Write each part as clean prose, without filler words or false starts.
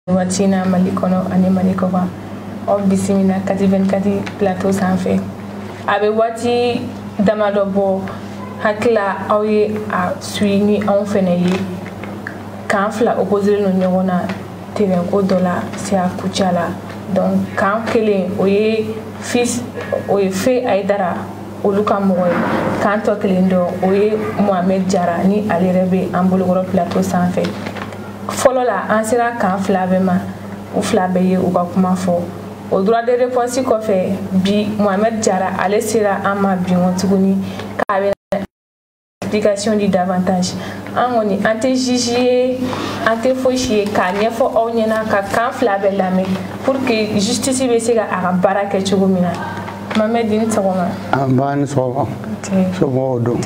Watina Malikono ani Malikova of bisimina 24 plateau sanfɛ a bɛ waati damadɔ bɔ hakila aw ye a suit ni anw fɛnɛ ye kan fila opposé no ɲɔgɔn na terrain ko dɔ la Sia Kucala la donc kan kelen o ye Fe Aidara olu ka mɔgɔ ye kan tɔ kelen dɔ o ye Mohamed Jara ni ale yɛrɛ bɛ an bolokɔrɔ plateau sanfɛ fɔlɔ la an sera kan fila bɛɛ ma u fila bɛɛ ye u ka kuma fɔ o droit de réponse kɔfɛ bi Mohamed Jara ale sera an ma bi tuguni k'a bɛ explication di davantage an kɔni an tɛ juge ye an tɛ fosi ye k'a ɲɛfɔ aw ɲɛna ka kan fila bɛɛ lamɛn pour que justice bɛ se ka a ka baara kɛ cogo min na Mohamed ni sɔgɔma. Ban sɔgɔma. Somɔgɔw don.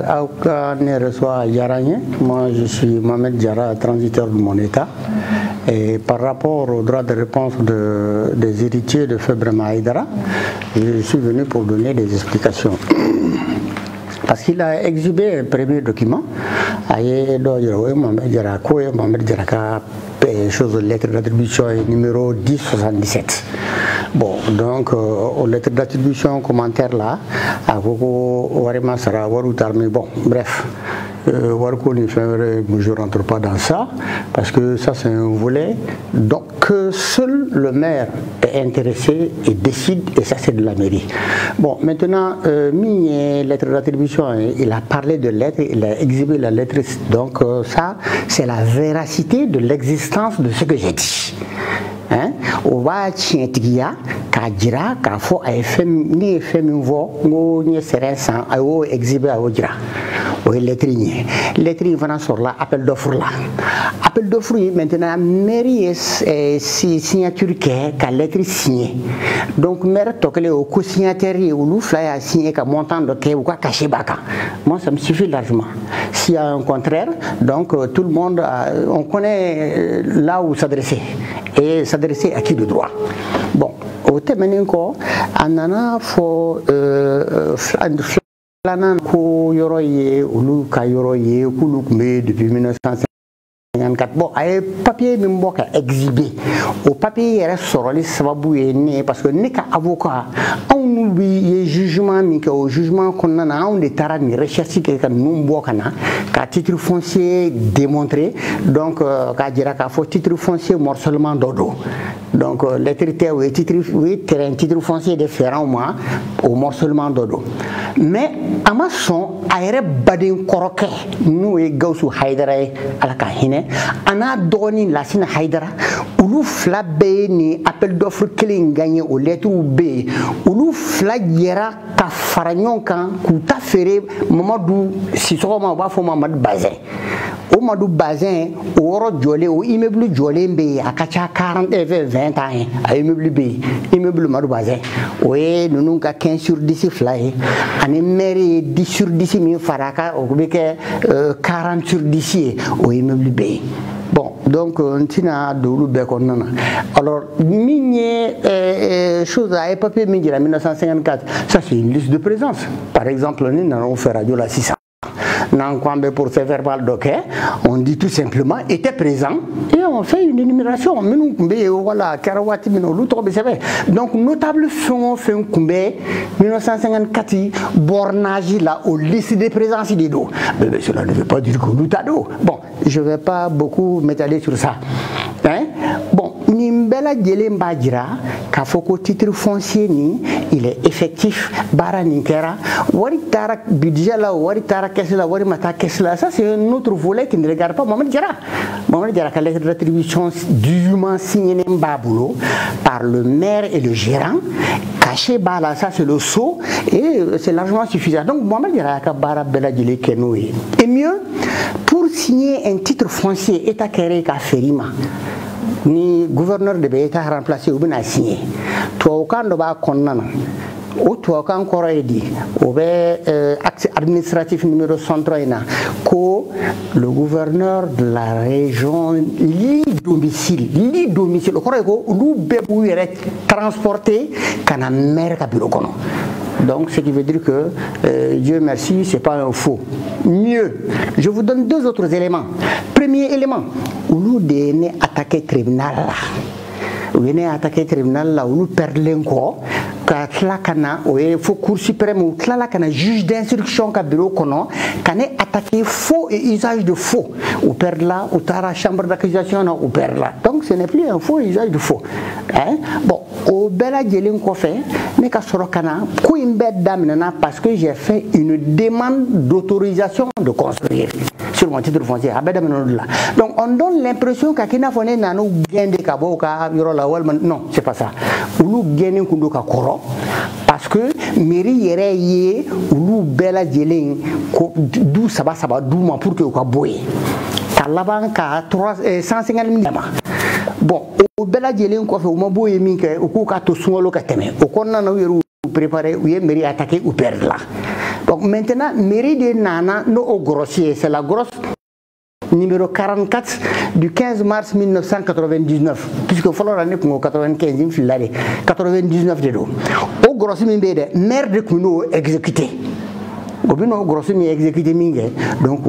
Aw ka ne reçoit diyara n ye. Moi je suis Mohamed Diarra, transiteur de mon état. Et par rapport au droit de réponse des héritiers de Feu Aidara, je suis venu pour donner des explications. Parce qu'il a exhibé un premier document, Mohamed Diarra, chose de lettre d'attribution numéro 1077. Bon, donc, aux lettres d'attribution, commentaire là, bon, bref. Je ne rentre pas dans ça, parce que ça c'est un volet. Donc seul le maire est intéressé et décide, et ça c'est de la mairie. Bon, maintenant, lettre d'attribution, il a parlé de lettres, il a exhibé la lettre. Donc ça, c'est la véracité de l'existence de ce que j'ai dit. Hein? On va tiens Kajira, Kafo, AFM, ni FM, ni Serensan, Ayo, exhibé à Ojira. Oui, lettre vana sur là, appel d'offre là. Appel d'offre, maintenant, mairie est signature qu'à lettre signée. Donc, maire, tokele au co-signataire ou l'oufla a signé qu'à montant de quai ou qu'à cacher baka. Moi, ça me suffit largement. S'il y a un contraire, donc tout le monde, on connaît là où s'adresser. Et s'adresser à qui de droit. Bon, au thème, on en a faut Planan ko yoro ye ulu ka yoro ye kulu kumbe depuis 1954. Bon, ay papier min boka exhibé. Au papier yere soroli sababu ye ne parce que ne ka avocat on bi jugement mi ka au jugement qu'on na on de tara ni recherche ke ka num boka na ka titre foncier démontré donc ka dira ka fo titre foncier morcellement dodo. Donc les critères oui titre foncier différent moi au morcellement dodo. Mais à ma son aire badin koroke nous et Gaussou Haidara ala ka hine ana doni la sina Haidara ulu flabé ni appel d'offre clé gagné au lettre B ulu flagiera ka faranyon kan ku ta fere Mamadou Sissoko ba fo Mamadou Bazin o Mamadou Bazin o woro jolé o immeuble jolé mbe akacha 40 et 20 ans a immeuble B immeuble Mamadou Bazin oui nous ka 15 sur 10 fly ani mairie 10 sur 10 mi faraka o beke 40 sur 10 au immeuble B. Bon, donc on tient de l'Ubekon. Alors, chose à papier, 1954, ça c'est une liste de présence. Par exemple, nous avons fait Radio La 600. Pour ce verbal d'hockey, on dit tout simplement était présent et on fait une énumération. Donc, notable sont fait un combé 1954 bornage là aux listes de présence des dos. Mais cela ne veut pas dire que nous t'adons. Bon, je ne vais pas beaucoup m'étaler sur ça. Hein? Bon, Nimbela Djelem Badjira, Kafoko titre foncier ni, il est effectif, Bara Ninkera, Waritara budget là, Waritara Kessela, Warimata Kessela, ça c'est un autre volet qui ne regarde pas Mohamed Diarra. Mohamed Diarra, la lettre d'attribution dûment signée Mbaboulo par le maire et le gérant, caché Bala, ça c'est le sceau, et c'est largement suffisant. Donc Mohamed Diarra, Bara Bela Djele Kenoui. Et mieux, pour signer un titre foncier, État Kéré Ferima, ni gouverneur de Béta remplacé ou bien signé. Toi, au cas de bas condamné, ou toi, quand encore dit, au acte administratif numéro 103, que le gouverneur de la région lit domicile, le corps est transporté quand la mer a bureau. Donc, ce qui veut dire que, Dieu merci, ce n'est pas un faux. Mieux, je vous donne 2 autres éléments. Premier élément, où nous attaqué le tribunal là. Où nous attaqué le tribunal là, où nous perdons encore. Il faut cour suprême ou juge d'instruction qui bureau kono kan attaquer faux et usage de faux ou perd là ou tara chambre d'accusation ou perd là. Donc ce n'est plus un faux usage de faux, hein? Bon, au bela djelin ko fait ne ka soro kana ko imbe damna parce que j'ai fait une demande d'autorisation de construire sur mon titre foncier. Donc on donne l'impression qu'akina fone nanu gende ka boka yoro la wal non, c'est pas ça. Ulu gene kundu ka koro parce que mairie yere ye ulu bela djelin ko du saba du ma pour que ko boye talaban ka 150 000. Bon, au bela djelin ko fe uma boye min ke ko ka to sungolo ka teme o konna na yeru préparer ou mairie attaquer ou perdre là. Donc maintenant mairie de nana no au grossier, c'est la grosse numéro 44 du 15 mars 1999 puisque faut l'année pour 95 99 de l'eau au gros de maire de Kuno exécuté au gros exécuté donc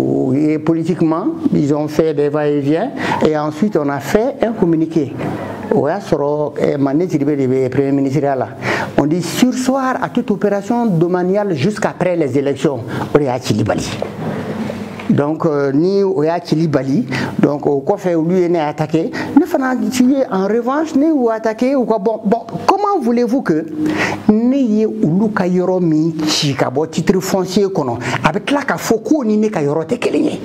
politiquement ils ont fait des va-et-vient et ensuite on a fait un communiqué premier ministre là on dit sursoir à toute opération domaniale jusqu'après les élections donc ni oya Chili Bali donc quoi fait lui est attaqué ne fana tuer en revanche ne ou attaquer ou quoi bon comment voulez-vous que ni ulu kayoro mi chika bo titre foncier kono avec la ka foko ni ne kayoro te kelinye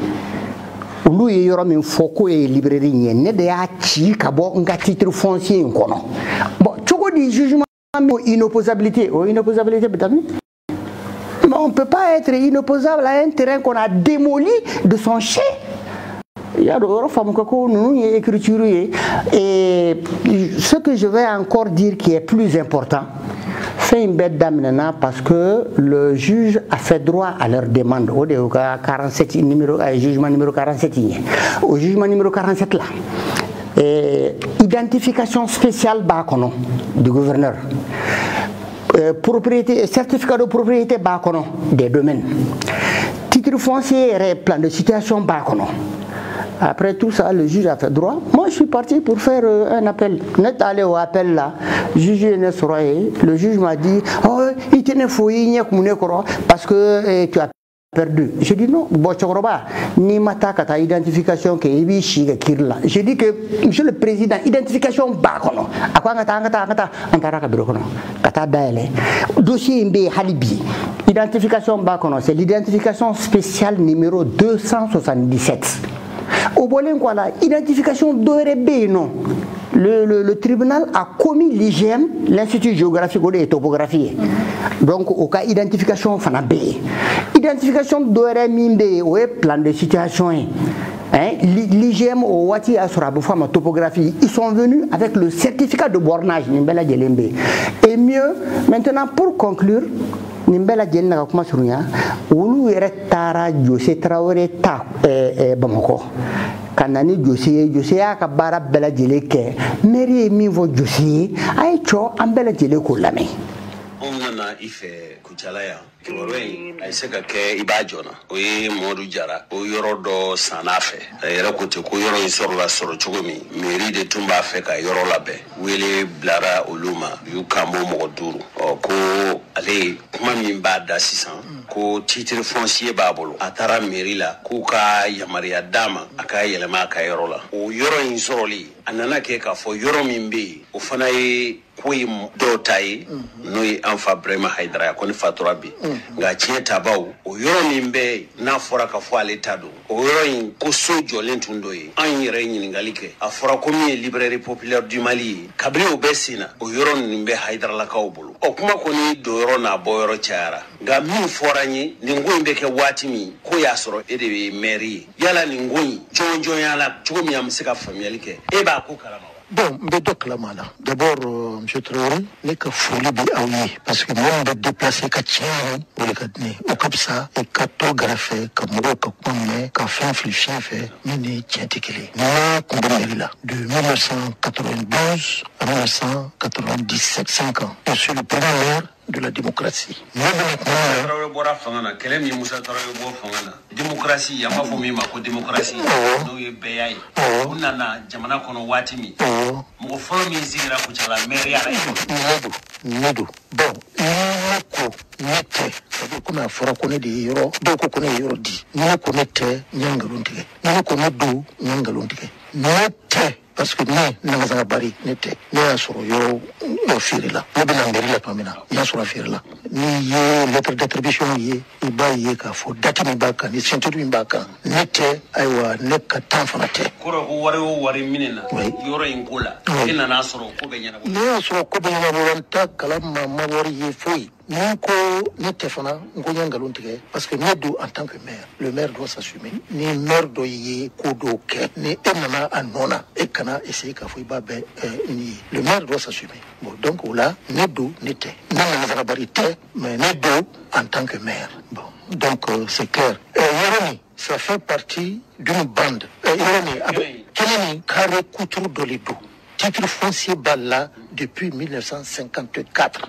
ulu yoro mi foko e librairie ne de ya chika bo nga titre foncier kono bon chogo di jugement inopposabilité peut-être. On ne peut pas être inopposable à un terrain qu'on a démoli de son chai. Il y a d'autres femmes qui écriture. Et ce que je vais encore dire qui est plus important, fait une bête d'amener parce que le juge a fait droit à leur demande. Au jugement numéro 47. Au jugement numéro 47 là. Et identification spéciale du gouverneur. Propriété, certificat de propriété bakono des domaines. Titre foncier, plan de situation bakono. Après tout ça, le juge a fait droit. Moi, je suis parti pour faire un appel. Net allé au appel là, le juge m'a dit, oh, il tenait fouillé parce que tu as perdu. Je dis non, ni mata kata identification que ibi shiga kirla. Je dis que monsieur le président, identification bakono. Akwa ngata antara bureau kono. Kata daele. Dossier mbe halibi. Identification bakono, c'est l'identification spéciale numéro 277. Au Bolin quoi là, identification d'ORB non. Le tribunal a commis l'IGM, l'Institut géographique et topographie. Donc, au cas identification fana B. Identification d'ORM ou plan de situation. L'IGM au Wati Asurabu Fama topographie, ils sont venus avec le certificat de bornage Nimbela Djelembe. Et mieux, maintenant pour conclure, Nimbela Djelembe kuma surunya, ulu ere tara Jose Traoré ta Bamako. Kanani Jose a ka bara bela jele ke mairie mi vo Jose ay cho ambela jele ko lame on nana ife kuchalaya kiwore ay se ka ke ibajona o ye Modou Jara o yoro do sanafe era ko te ko yoro isoro la soro chogomi mairie de Tumba fe ka yoro labe wele blara oluma yu kambo mo duru ko ale kuma min ba da sisan ko titre foncier babolo atara mairie la ko ka yamaria dama aka yelema ka yoro la o yoro insoroli anana ke ka fo yoro min be o fana ye koyi do tayi no yi anfa brema haidara ko ni fatura bi nga chieta bawo o yoro min be na fora ka fo ale tado o yoro in ko sojo lentundo yi an yere nyingalike afora ko mi librairie populaire du Mali kabri o besina o yoro min be haidara la ka obulu o kuma ko ni do yoro na bo yoro chara nga min fɔra n ye nin ko in bɛ kɛ waati min ko y'a sɔrɔ e de ye maire ye yala nin ko in jɔnjɔnya la cogo min an bɛ se ka faamuyali kɛ e b'a ko kalama. Bon, je vais d'abord, M. Traoré, les cas folie parce que moi, je déplacer Katien, ou les Katni, ou comme ça, et cartographé, comme moi, comme fait un fichier fait, mini tientikili. Moi, là, de 1992 à 1997, 5 ans. Je suis le premier maire de la démocratie. Démocratie, ya ma fo mi ma ko démocratie no ye beyay unana jamana kono wati mi mo fo mi zigira ko chala maire ya nedo bon ko nete sabu kuna fora ko ne de yoro do ko ne yoro di ne ko nete nyangaluntige ne ko no do nyangaluntige nete parce que ne nga bari nete ne asoro yo o firila ne bina ngerila pamina ya asoro firila ni ye lettre d'attribution ye iba ye ka fo data mi baka ni ceinture mi baka nete aywa ne ka tan fana te koro ko wari minena yoro ingola ina na asoro ko be nyana ne asoro ko be nyana wanta kala ma wari ye foi ni ko nete fana ngo nyangaluntige parce que ne do en tant que maire le maire doit s'assumer ni maire do ye ko do ke ni enana anona e kana essayer ka fo iba be ni le maire doit s'assumer bon donc là ne do nete na barité mais ne do en tant que maire bon donc c'est clair Yoroni ça fait partie d'une bande Yoroni Kenani carré couture de l'Ido titre foncier balla depuis 1954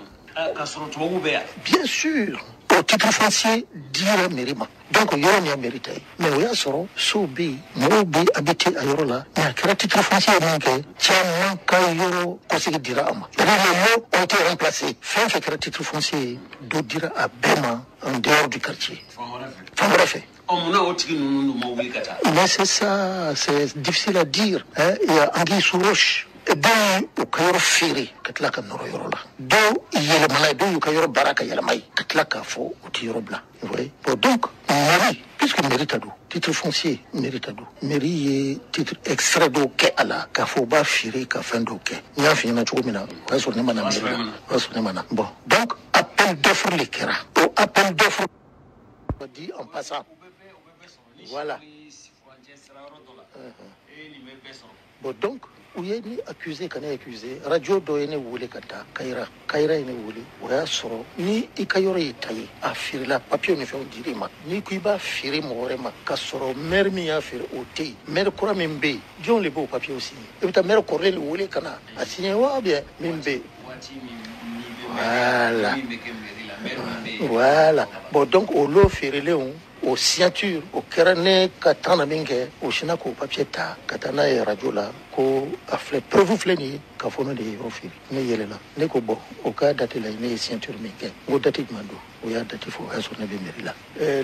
bien sûr au titre foncier dira mérima donc Yoroni a mérité mais oui asoro sobi mobi habité à Yorola mais à titre foncier manqué tiens ka Yoro conseiller dira ama les mots ont été remplacés fin fait titre foncier do dira à Bema en dehors du quartier bref mais c'est ça c'est difficile à dire hein il y a Anguille sous roche do ukayoro firi katlaka noro yorola do yele malay do ukayoro baraka yele may katlaka fo uti yorobla vous voyez bon donc mairie puisque mérite do titre foncier mérite do mairie titre extrait do ke ala ka fo ba firi ka fin do ke nya fi na chuko mina waso ne mana bon donc appel d'offre les kera au appel d'offre dit en passant voilà bon donc où est ni accusé kana accusé radio do ene wule kata kaira ene wule oya soro ni ikayoro itayi afirila papier ne fe dirima ni kuiba firi morema ka soro mer mi ya firi oti mer kura mimbe jon le beau papier aussi et ta mer korle le wule kana asigné wa bien mimbe voilà bon donc au lo firi leon au signature au kerane katana minge au shinako papier ta katana e radio la ko afle preuve fleni ka fono de rofi ne yelela ne ko bo o ka date la ne signature minge go date mando o ya date fo aso ne be merila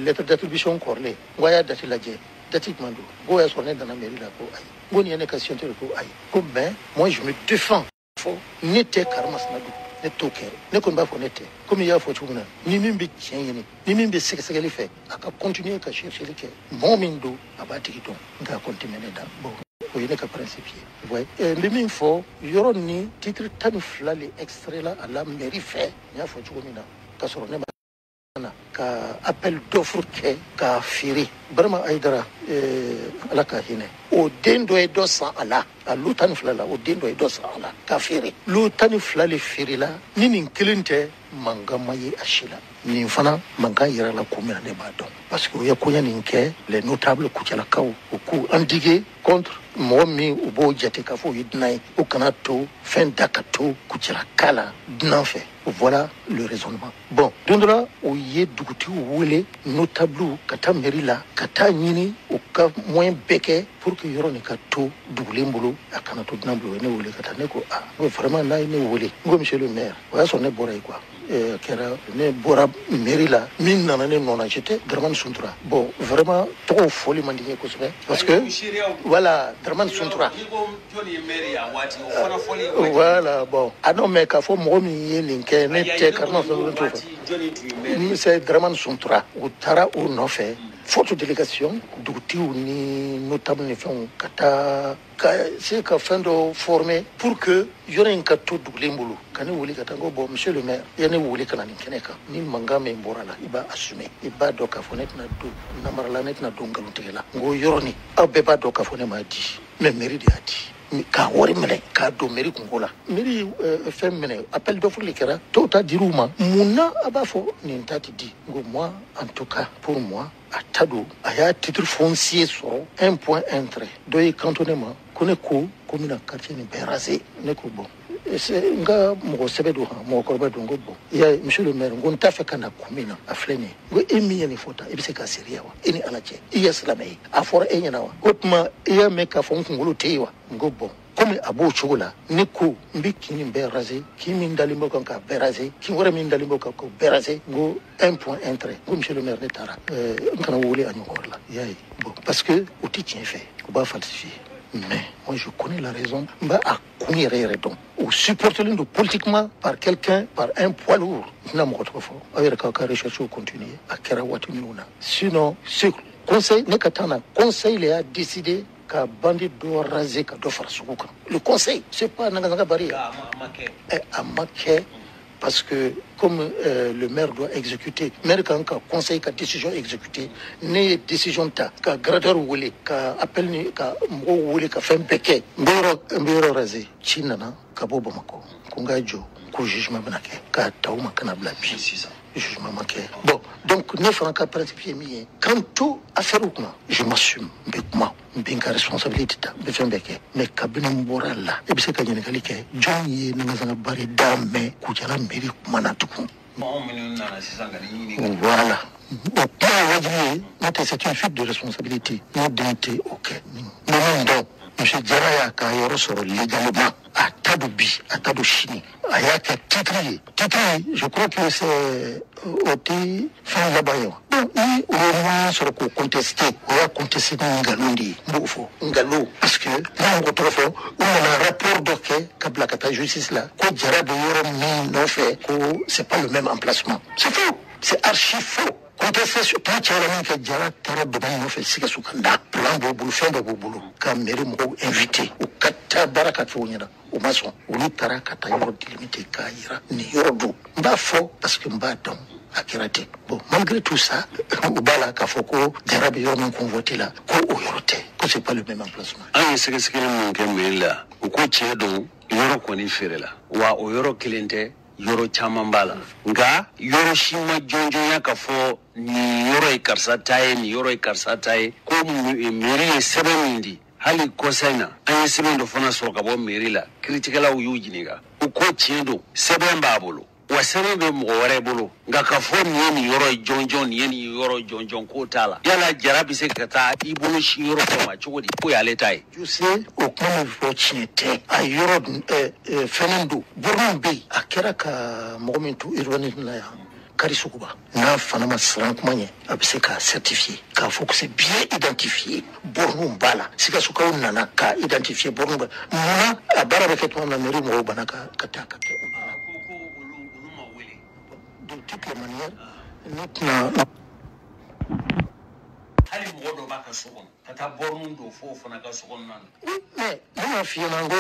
lettre d'attribution corlé go ya date la je date mando go ya so ne dana merila ko ay go ni ne ka signature ko ay ko ben moi je me défends fo nete karmas na du ne toke ne kon ba fo nete comme ya fo chumuna ni mimbi tieni ni mimbi sekesegeli fait aka continuer ka chercher le ke momindo abati kiton nga continuer da bon o yene ka principe ouais le min fo yoroni titre tan flali extrait là à la mairie fait ya fo chumina ka soro ne ka appel d'offre ke ka firi vraiment aidara ala ka hine o dendo e dosa ala lutani flala o dendo e dosa ala ka firi lutani flali firi la nini kilinte manga mayi ashila ni fana manga yira la kumina ne ba don parce que ya konya ninke les notables kuchala kaw o ku andigué contre momi ubo jate ka fo yidnay o kana to fin dakato kuchala kala dnan fait voilà le raisonnement bon dondra o ye duguti wule notable kata merila kata nyini o ka moyen beke pour que yoro ne ka to dugule mbolo akana to dnan blo ne wule kata ne ko vraiment na ne wule ngo monsieur le maire wa so ne boray quoi kera ne bora merila min nana ne nona j'étais Draman Suntura bon vraiment trop folie mandigné ko parce que voilà Draman Suntura voilà bon ah non mais ka fo mo mi yeni ne te karma so c'est Draman Suntura ou tara ou no fait forte délégation d'outils ni notables ni fɛnw ka taa c'est ka fɛn dɔ former pour que yɔrɔ in ka to dugulen bolo ka ne wuli ka taa ko bon monsieur le maire i ye ne wuli ka na nin kɛnɛ kan ni mankan min bɔra la i b'a assumer i b'a dɔn k'a fɔ ne tɛna don namarala ne tɛna don nkalontigɛ la n ko yɔrɔ nin aw bɛɛ b'a dɔn k'a fɔ ne m'a di mais mairie de y'a di k'a wari minɛ k'a don mairie kungo la mairie fɛn minɛ appel d'offre le kɛra tɔw ta dir'u ma mun na a b'a fɔ nin ta tɛ di n ko moi en tout cas pour moi a ta don a y'a titre foncier sɔrɔ 1 point 1 trait dɔ y'i kanto ne ma ko ne ko ko n bɛna quartier nin bɛɛ raser ne ko bon n ka mɔgɔ sɛbɛ don han mɔgɔkɔrɔba don n ko bon i y'a ye monsieur le maire n ko n t'a fɛ ka na kun min na a filɛ nin ye n ko e min ye nin fɔ tan i bɛ se k'a seriya wa e ni ala cɛ i ye silamɛ ye a fɔra e ɲɛna wa o tuma i y'a mɛn k'a fɔ n kunkolo tɛ yen wa n ko bon komi a b'o cogo la ne ko n bɛ kin nin bɛɛ raser kin min dalen b'o kan k'a bɛɛ raser kin wɛrɛ min dalen b'o kan k'o bɛɛ raser n ko 1 point 1 trait n ko monsieur le maire ne taara n kana wele a ɲɔgɔn wɛrɛ la i y'a ye bon parce que o tɛ tiɲɛ fɛ o b'a falsifier mais moi je connais la raison n b'a a kun yɛrɛ yɛrɛ dɔn o supportelen don politiquement par quelqu'un par un poids lourd n tɛna mɔgɔ tɔgɔ fɔ aw yɛrɛ k'aw ka recherche continuer a kɛra waati minnu na sinon ce conseil ne ka taa na conseil le y'a décidé ka bandi dɔ raser ka dɔ fara sugu kan le conseil c'est pas nagasaga bari a ma kɛ parce que comme le maire doit exécuter maire kan ka conseil ka décision exécuter ne ye décision ta ka gradeur wele ka appel ni ka mɔgɔw wele ka fɛn bɛɛ kɛ n bɛ yɔrɔ raser ci nana ka bɔ Bamakɔ ko n ka jɔ ko jugement bɛna kɛ k'a ta u ma kana bila bi jugement ma kɛ bon donc ne fana ka principe ye min ye quant to affaire kunna je m'assume n bɛ kuma n bɛ n ka responsabilité ta n bɛ fɛn bɛɛ kɛ mais kabini n bɔra la i bɛ se ka ɲininkali kɛ jɔn ye nagasaga bari da mɛn Kucala mairie kuma na tugun voilà o kuma ye wajibi ye n'o tɛ c'est une fuite de responsabilité n'o den tɛ o kɛ mais min dɔn monsieur Jara y'a ka yɔrɔ sɔrɔ légalement a ta don bi a ta don sini a y'a kɛ titre ye je crois que c'est o tɛ fɛn laban ye wa bon ni o ye ɲɔgɔn sɔrɔ k'o contester o y'a contester ni nkalon de ye n b'o fɔ nkalon parce que n'a mɔgɔ tɔgɔ fɔ u nana rapport dɔ kɛ ka bila ka taa justice la ko Jara bɛ yɔrɔ min nɔfɛ ko c'est pas le même emplacement c'est faux c'est archi faux contestation pas cayara min kɛ Jara taara domaine nɔfɛ Sikaso kan da plan b'o bolo fɛn bɛɛ b'o bolo ka mairie mɔgɔw invité u ka taa baara ka kɛ o ɲɛna o ma sɔn olu taara ka taa yɔrɔ délimité k'a yira nin yɔrɔ don n b'a fɔ parce que n b'a dɔn a kɛra ten bon malgré tout ça u b'a la k'a fɔ ko Jara bɛ yɔrɔ min convoité la ko o yɔrɔ tɛ ko c'est pas le même emplacement an ye sɛgɛsɛgɛli min kɛ mairie la u ko tiɲɛ don yɔrɔ kɔni feere la wa o yɔrɔ kelen tɛ yɔrɔ caman b'a la nka yɔrɔ si ma jɔnjɔnya k'a fɔ nin yɔrɔ ye karisa ta ye nin yɔrɔ ye karisa ta ye ko mairie ye sɛbɛn min di hali kɔsa in na an ye sɛbɛn dɔ fana sɔrɔ ka bɔ mairie la kiiritigɛlaw y'u ɲininka u ko tiɲɛ don sɛbɛn b'a bolo wa sɛbɛn bɛ mɔgɔ wɛrɛ bolo nka k'a fɔ nin ye nin yɔrɔ ye jɔnjɔn nin ye nin yɔrɔ jɔnjɔn k'o t'a la yala Jara bɛ se ka taa i bolo si yɔrɔ fɛ ma cogo di ko y'ale ta ye. je sais o kuma min fɔ tiɲɛ tɛ a yɔrɔ fɛnnen don borone bɛ yen a kɛra ka mɔgɔ min to urbanisme la yan Kari Suguba n'a fana ma siran kuma ɲɛ a bɛ se k'a certifier k'a fɔ que c'est bien identifié borone b'a la Sikasokaw nana k'a identifier borone b'a la munna a baara bɛ kɛ tuma min na mairie mɔgɔw banna ka taa ka kɛ o la. de toutes les manières ne tɛna hali mɔgɔ dɔ b'a ka so kɔnɔ ka taa borone don fo o fana ka so kɔnɔna na. mais ne m'a f'i ɲɛna n ko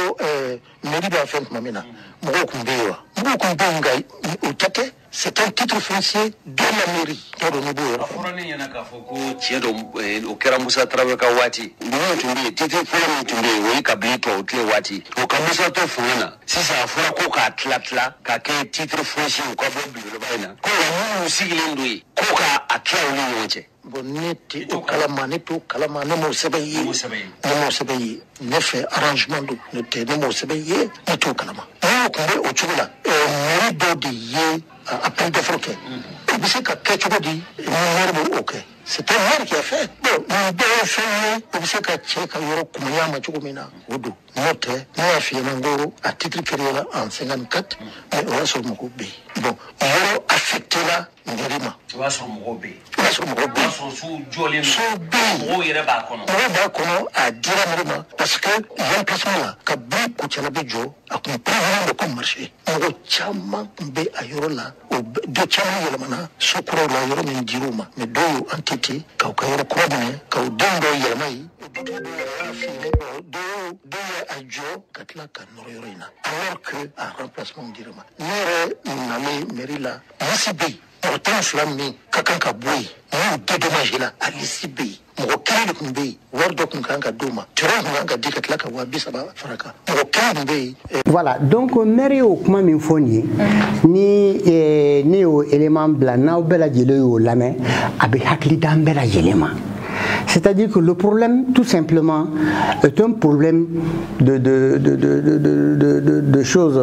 mairie b'a fɛn tuma min na mɔgɔw tun bɛ yen wa mɔgɔw tun bɛ yen nka o ta tɛ c'est un titre foncier de la mairie t'a dɔn ne b'o yɔrɔ a fɔra ne ɲɛna k'a fɔ ko tiɲɛ don o kɛra Musa Tarawele ka waati ninnu tun bɛ yen titre fɔlɔ min tun bɛ yen o ye kabini tubabu tile waati o ka Musa to fanga na sisan a fɔra ko k'a tila k'a kɛ titre foncier o ka bɔ belebeleba in na ko minnu sigilen don yen ko k'a tila u ni ɲɔgɔn cɛ. bon ne tɛ o kalama ne t'o kalama ne m'o sɛbɛn ye ne m'o sɛbɛn ye ne fɛ arrangement don ne tɛ ne m'o sɛbɛn ye ne t'o kalama n'o tun bɛ o cogo la mairie dɔ de ye appel d'offre kɛ o bɛ se ka kɛ cogo di ni maire bɛ o kɛ c'est un maire qui a fait bon nin bɛɛ ye fɛn ye o bɛ se ka cɛ ka yɔrɔ kumaya ma cogo min na o don n'o tɛ ne y'a f'i ɲɛna n ko a titre créé la en 54 mais o y'a sɔrɔ mɔgɔw bɛ yen bon yɔrɔ affecté la mairie ma o y'a sɔrɔ mɔgɔw bɛ yen. sɔrɔ mɔgɔ bɛ yen so bɛ yen mɔgɔw b'a kɔnɔ a dira mɔgɔ ma parce que yan placement la ka bu Kucala bɛ jɔ a tun président de comme marché mɔgɔ caman tun bɛ a yɔrɔ la o dɔ caman yɛlɛmana so kuraw la yɔrɔ min dir'u ma mais dɔw y'u entêté k'aw ka yɔrɔ kura minɛ k'aw denw dɔw yɛlɛma yen dɔw y'a filmé dɔw ye a jɔ ka tila ka nɔrɔ yɔrɔ in na alors que a remplacement dira ma ne yɛrɛ nalen mairie la lisi bɛ yen mɔgɔ tan fila min ka kan ka bɔ yen n'u dédommagé la a lisi bɛ yen mɔgɔ kelen de tun bɛ yen wari dɔ tun kan ka d'u ma terrain tun kan ka di ka tila ka 30,000 fara kan mɔgɔ kelen tun bɛ yen. Voilà, donc maire y'o kuma min fɔ nin ye ni y'o élément bila n'aw bɛɛ lajɛlen y'o lamɛn a bɛ hakili d'an bɛɛ lajɛlen ma. C'est-à-dire que le problème, tout simplement, est un problème de choses.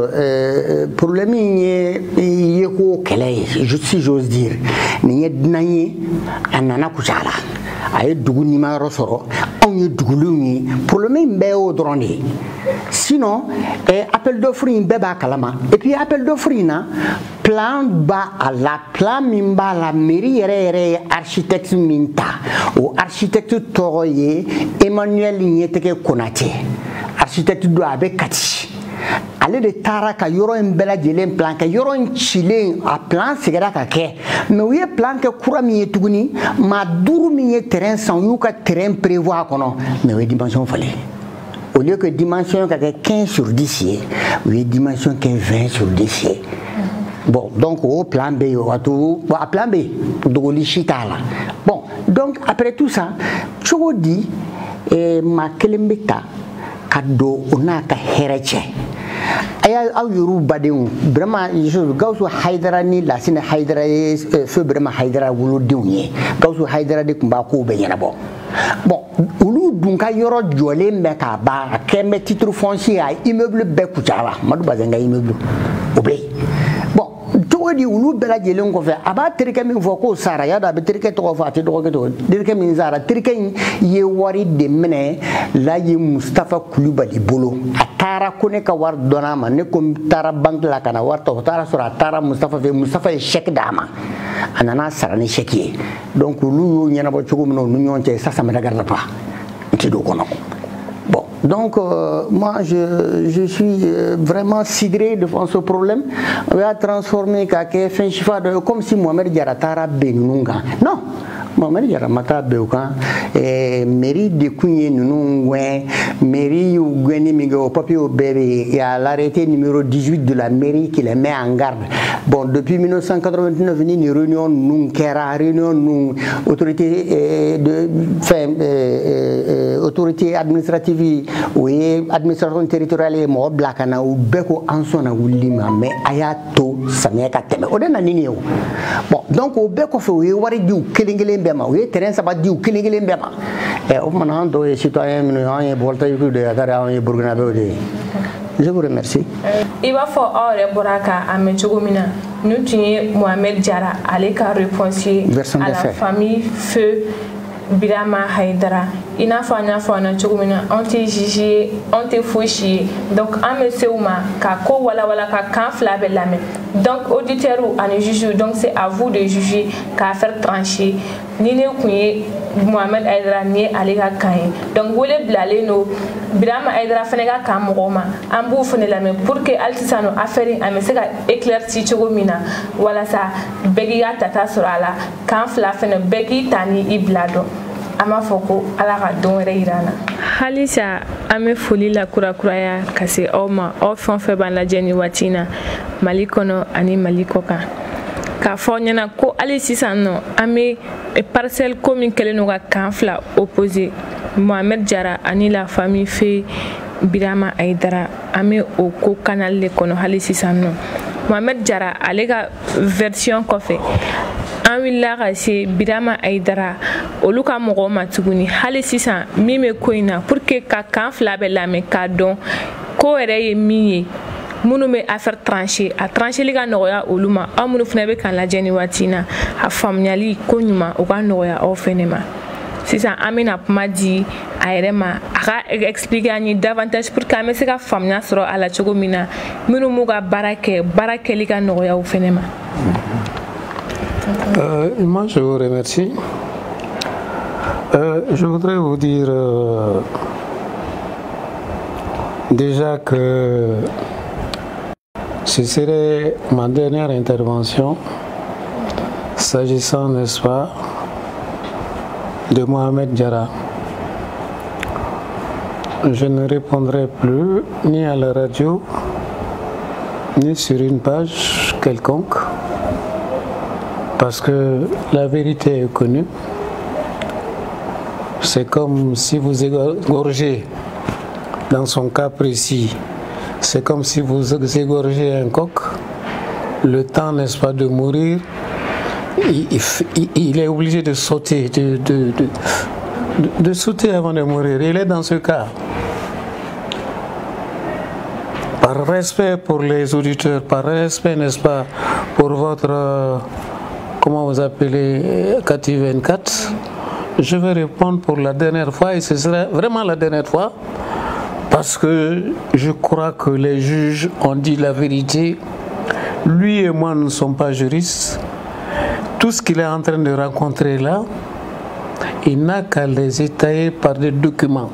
Problème, il y a si j'ose dire, il y a des nana kucala. Aye dugu nimaro soro, on y duguluni. Problème est au drone. Sinon, appel d'offre in beba kalama. Et puis appel d'offre na plan ba à la plan mimba la mairie architecte minta ou architecte toroye Emmanuel Nieteke Konate architecte do avec kati ale de tara ka yoro en bela jelen plan ka yoro en chilen a plan segera ka ke mais oui plan ke kura mi tuguni ma duru mi terrain sans yu ka terrain prévoir kono mais oui dimension fallait au lieu que dimension ka 15 sur 10 oui dimension que 20 sur 10. Bon, donc au plan B, à plan B, bon, donc après tout ça, je vous dis, ma kelembeta, kado, on a ka hereche. Aya aw yoru badeu vraiment je gawsu haidara ni la sine haidara fe vraiment haidara wulu diwnye gawsu haidara de kumba ko be yana bon ulu dunka yoro jole me ka ba kembe titre foncier a immeuble be Kucala madu bazenga immeuble obey di ulu bela jelen ko fe aba terike min fo ko sara ya da be terike to fa ti do ko to terike min sara terike ye wari de mene la ye Mustafa Kulibali bolo atara ko ne ka war dona ma ne ko tara bank la kana war to tara sura tara Mustafa fe Mustafa e chèque dama anana sara ni chèque donc ulu yo nyana bo chugo no nu nyonte sasa me daga pa ti do ko no. Bon, donc moi je suis vraiment sidéré devant ce problème. On va transformer comme si Mohamed Diarra Tara Benunga. Non, Mohamed Diarra Mata Beuka, mairie de Kounye Nunungwe, mairie Ougweni Migo, papier au bébé, il y a l'arrêté numéro 18 de la mairie qui les met en garde. Bon, depuis 1989, il y a une réunion Nunkera, réunion autorité autorité administrative oui administration territoriale et mo blakana ou beko ansona wulima mais ayato sameka teme odena nini yo bon donc o beko fe oui wari diu kelingele mbema oui terrain sa ba diu kelingele mbema et au moment do citoyen no en volta yu de agara en burkinabé de. Je vous remercie. Il va falloir boraka amechogomina nous tient Mohamed Diarra aller ka réponsier à la famille feu Birama Haidara. Il n'a pas on te jugé, on te fouché. Donc, en monsieur Ouma, kako wala ka kan flabe lame. Donc, auditeur ou en juge, donc c'est à vous de juger, qu'à faire trancher. Ni ne kouye Mohamed Haidara ni alega kaye. Donc, vous les blale no Birama Haidara fenega kamoroma. Ambu fene lame pour que altisano affaire amesega éclairci chogomina. Voilà ça. Begiga tata surala. Kan flafene begi tani iblado. Ama foko ala ka don wɛrɛ yirana halisa an bɛ foli la kurakuraya ka se aw ma aw fɛn o fɛn b'an lajɛ ni waati in na Mali kɔnɔ ani Mali kɔkan k'a fɔ aw ɲɛna ko hali sisan nɔ an bɛ parcelle ko min kɛlen don ka kan fila opposé Mohamed Diarra ani la famille feu Birama Haidara an bɛ o ko canal de kɔnɔ hali sisan nɔ Mohamed Diarra ale ka version kɔfɛ an wulila ka se Birama Haidara olu ka mɔgɔw ma tuguni hali sisan min bɛ ko in na pour que ka kan fila bɛɛ lamɛn k'a dɔn ko yɛrɛ ye min ye minnu bɛ affaire trancher a trancheli ka nɔgɔya olu ma aw minnu fana bɛ k'an lajɛ ni waati in na a faamuyali ko ɲuman o ka nɔgɔya aw fana ma sisan an bɛna kuma di a yɛrɛ ma a ka expliquer an ye davantage pour que an bɛ se ka faamuya sɔrɔ a la cogo min na minnu m'u ka baara kɛ baara kɛli ka nɔgɔya aw fana ma. Moi, je vous remercie. Je voudrais vous dire déjà que ce serait ma dernière intervention s'agissant, n'est-ce pas, de Mohamed Diarra. Je ne répondrai plus ni à la radio, ni sur une page quelconque, parce que la vérité est connue. C'est comme si vous égorgez, dans son cas précis, c'est comme si vous égorgez un coq, le temps, n'est-ce pas, de mourir, il est obligé de sauter, de sauter avant de mourir. Il est dans ce cas. Par respect pour les auditeurs, par respect, n'est-ce pas, pour votre, comment vous appelez, Kati 24, je vais répondre pour la dernière fois, et ce sera vraiment la dernière fois, parce que je crois que les juges ont dit la vérité. Lui et moi ne sommes pas juristes. Tout ce qu'il est en train de rencontrer là, il n'a qu'à les étayer par des documents.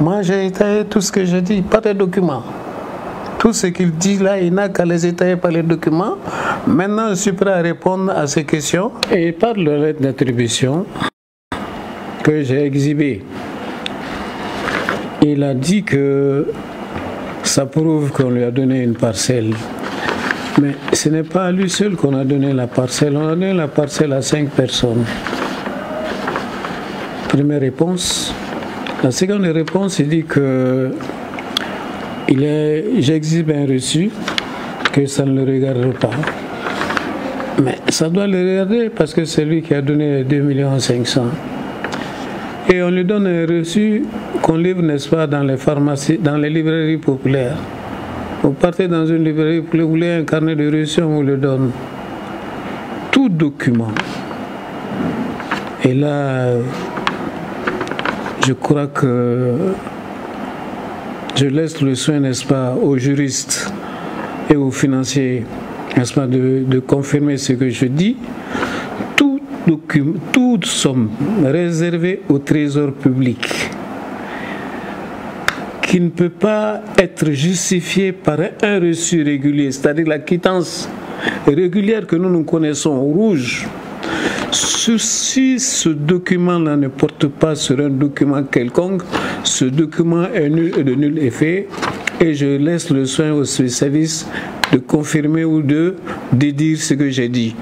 Moi, j'ai étayé tout ce que j'ai dit par des documents. Tout ce qu'il dit là, il n'a qu'à les étayer par les documents. Maintenant, je suis prêt à répondre à ces questions. Et par la lettre d'attribution que j'ai exhibée, il a dit que ça prouve qu'on lui a donné une parcelle. Mais ce n'est pas à lui seul qu'on a donné la parcelle. On a donné la parcelle à 5 personnes. Première réponse. La seconde réponse, il dit que j'exhibe un reçu, que ça ne le regarde pas. Mais ça doit le regarder parce que c'est lui qui a donné 2 500 000. Et on lui donne un reçu qu'on livre, n'est-ce pas, dans les pharmacies, dans les librairies populaires. Vous partez dans une librairie, vous voulez un carnet de reçu, on vous le donne. Tout document. Et là, je crois que je laisse le soin, n'est-ce pas, aux juristes et aux financiers, n'est-ce pas, de confirmer ce que je dis. Toutes sommes réservées au trésor public, qui ne peut pas être justifié par un reçu régulier, c'est-à-dire la quittance régulière que nous connaissons, rouge. Si ce document-là ne porte pas sur un document quelconque, ce document est nul et de nul effet, et je laisse le soin au service de confirmer ou de dire ce que j'ai dit.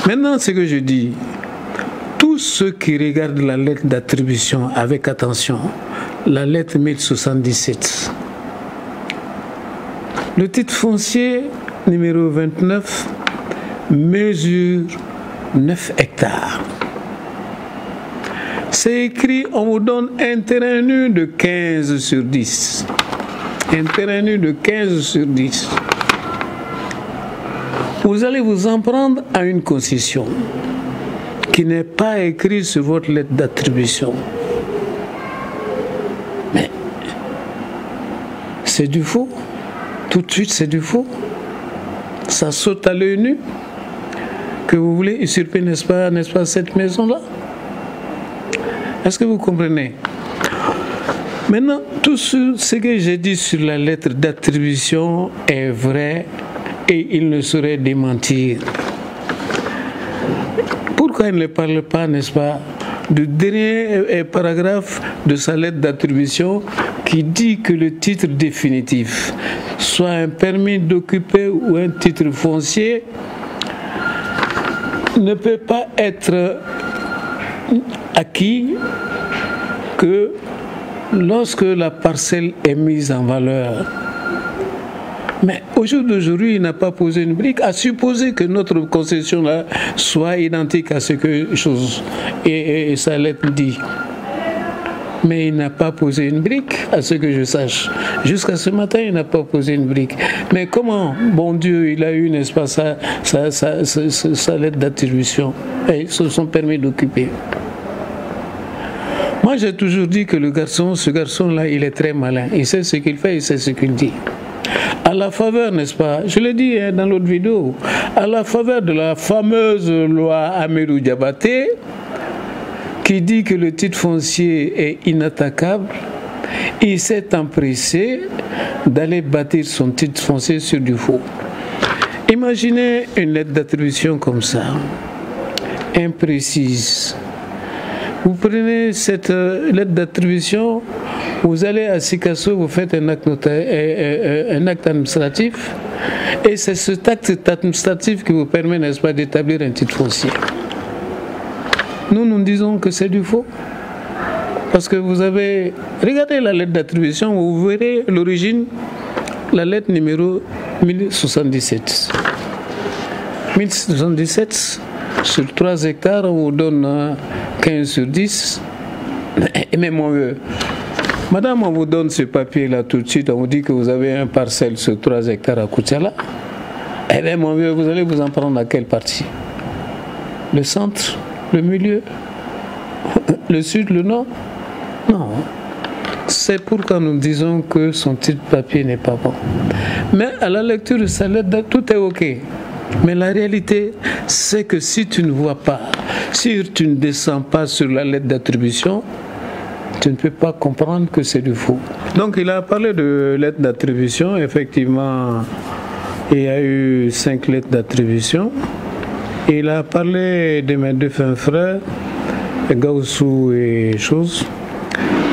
Maintenant, ce que je dis, tous ceux qui regardent la lettre d'attribution avec attention, la lettre 1077, le titre foncier numéro 29 mesure 9 hectares. C'est écrit, on vous donne un terrain nu de 15 sur 10. Un terrain nu de 15 sur 10. Vous allez vous en prendre à une concession qui n'est pas écrite sur votre lettre d'attribution. Mais c'est du faux. Tout de suite, c'est du faux. Ça saute à l'œil nu que vous voulez usurper, n'est-ce pas, cette maison-là. Est-ce que vous comprenez? Maintenant, tout ce que j'ai dit sur la lettre d'attribution est vrai et il ne saurait démentir. Pourquoi il ne parle pas, n'est-ce pas, du dernier paragraphe de sa lettre d'attribution qui dit que le titre définitif, soit un permis d'occuper ou un titre foncier, ne peut pas être acquis que lorsque la parcelle est mise en valeur. Mais au jour d'aujourd'hui, il n'a pas posé une brique, à supposer que notre concession-là soit identique à ce que chose et sa lettre dit. Mais il n'a pas posé une brique, à ce que je sache. Jusqu'à ce matin, il n'a pas posé une brique. Mais comment, bon Dieu, il a eu, n'est-ce pas, sa lettre d'attribution et son permis d'occuper? Moi, j'ai toujours dit que ce garçon-là, il est très malin. Il sait ce qu'il fait, il sait ce qu'il dit. à la faveur, n'est-ce pas, je l'ai dit dans l'autre vidéo, à la faveur de la fameuse loi Amadou Diabaté, qui dit que le titre foncier est inattaquable, il s'est empressé d'aller bâtir son titre foncier sur du faux. Imaginez une lettre d'attribution comme ça, imprécise. Vous prenez cette lettre d'attribution, vous allez à Sikasso, vous faites un acte administratif, et c'est cet acte administratif qui vous permet, n'est-ce pas, d'établir un titre foncier. Nous disons que c'est du faux. Parce que vous avez... Regardez la lettre d'attribution, vous verrez l'origine, la lettre numéro 1077. 1077, sur 3 hectares, on vous donne 15 sur 10. Et même on veut. Madame, on vous donne ce papier-là tout de suite, on vous dit que vous avez un parcelle sur 3 hectares à Koutiala. Et même on veut, vous allez vous en prendre à quelle partie? Le centre? Le milieu? Le sud? Le nord? Non. C'est pourquoi nous disons que son titre papier n'est pas bon. Mais à la lecture de sa lettre, tout est OK. Mais la réalité, c'est que si tu ne vois pas, si tu ne descends pas sur la lettre d'attribution, tu ne peux pas comprendre que c'est du faux. Donc il a parlé de lettre d'attribution. Effectivement, il y a eu 5 lettres d'attribution. Il a parlé de mes 2 frères, Gaussou et choses.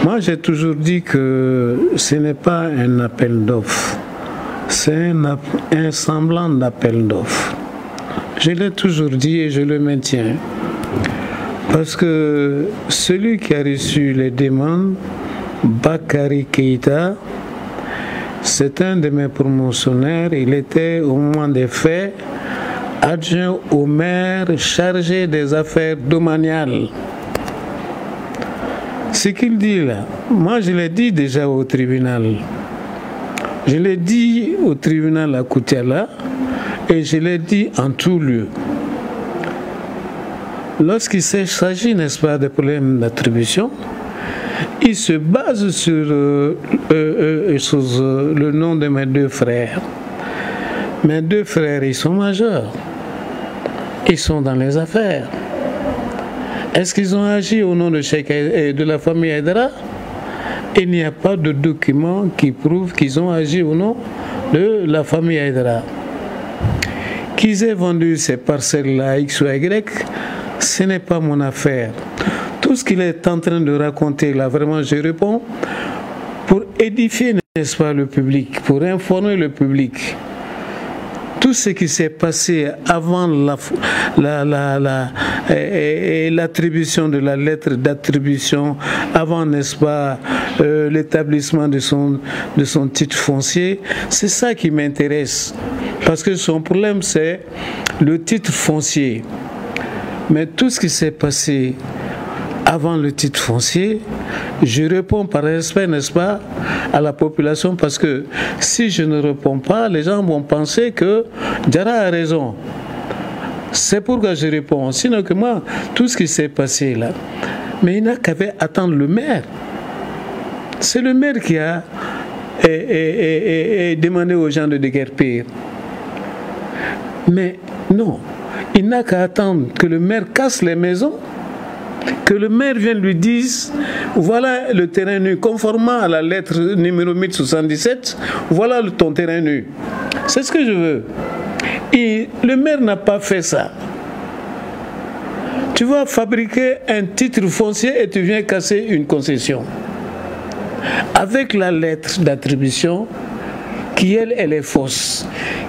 Moi, j'ai toujours dit que ce n'est pas un appel d'offres, c'est un semblant d'appel d'offres. Je l'ai toujours dit et je le maintiens. Parce que celui qui a reçu les demandes, Bakary Keïta, c'est un de mes promotionnaires. Il était au moment des faits adjoint au maire chargé des affaires domaniales. Ce qu'il dit là, moi je l'ai dit déjà au tribunal. Je l'ai dit au tribunal à Koutiala et je l'ai dit en tout lieu. Lorsqu'il s'agit, n'est-ce pas, de problèmes d'attribution, il se base sur le nom de mes 2 frères. Mes 2 frères, ils sont majeurs. Ils sont dans les affaires. Est-ce qu'ils ont agi au nom de Cheikh et de la famille Aïdara? Il n'y a pas de document qui prouve qu'ils ont agi au nom de la famille Aïdara. Qu'ils aient vendu ces parcelles-là X ou Y, ce n'est pas mon affaire. Tout ce qu'il est en train de raconter là, vraiment, je réponds pour édifier, n'est-ce pas, le public, pour informer le public. Tout ce qui s'est passé avant l'attribution de la lettre d'attribution, avant, n'est-ce pas, l'établissement de son titre foncier, c'est ça qui m'intéresse. Parce que son problème, c'est le titre foncier. Mais tout ce qui s'est passé avant le titre foncier, je réponds par respect, n'est-ce pas, à la population, parce que si je ne réponds pas, les gens vont penser que Diarra a raison. C'est pourquoi je réponds. Sinon que moi, tout ce qui s'est passé là, mais il n'a qu'à attendre le maire. C'est le maire qui a demandé aux gens de déguerpir. Mais non, il n'a qu'à attendre que le maire casse les maisons, que le maire vienne lui dise, voilà le terrain nu, conformément à la lettre numéro 1077, voilà ton terrain nu. C'est ce que je veux. Et le maire n'a pas fait ça. Tu vas fabriquer un titre foncier et tu viens casser une concession. Avec la lettre d'attribution, qui elle est fausse,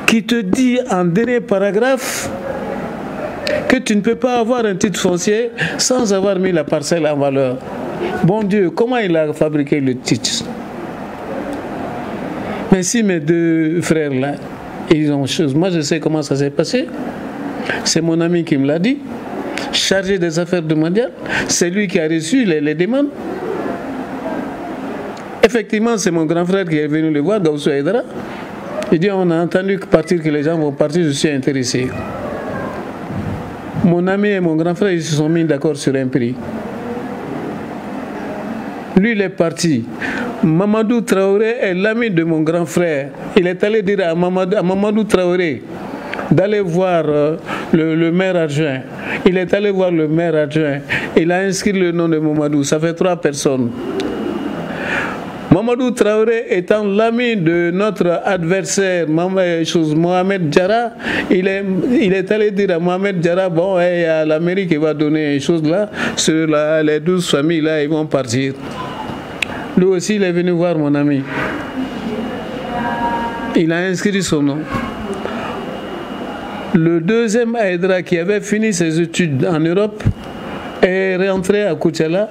qui te dit en dernier paragraphe que tu ne peux pas avoir un titre foncier sans avoir mis la parcelle en valeur. Bon Dieu, comment il a fabriqué le titre? Mais si mes 2 frères là, ils ont chose, moi je sais comment ça s'est passé. C'est mon ami qui me l'a dit, chargé des affaires domaniales, c'est lui qui a reçu les demandes. Effectivement, c'est mon grand frère qui est venu le voir, Gaussou Aïdara. Il dit, on a entendu partir que les gens vont partir, je suis intéressé. Mon ami et mon grand frère, ils se sont mis d'accord sur un prix. Lui, il est parti. Mamadou Traoré est l'ami de mon grand frère. Il est allé dire à Mamadou Traoré d'aller voir le maire adjoint. Il est allé voir le maire adjoint. Il a inscrit le nom de Mamadou. Ça fait 3 personnes. Mamadou Traoré étant l'ami de notre adversaire Mohamed Diarra, il est allé dire à Mohamed Diarra, bon, il y a la mairie qui va donner une chose là, ceux-là, les 12 familles là, ils vont partir. Lui aussi, il est venu voir mon ami. Il a inscrit son nom. Le deuxième Aïdra qui avait fini ses études en Europe est rentré à Koutiala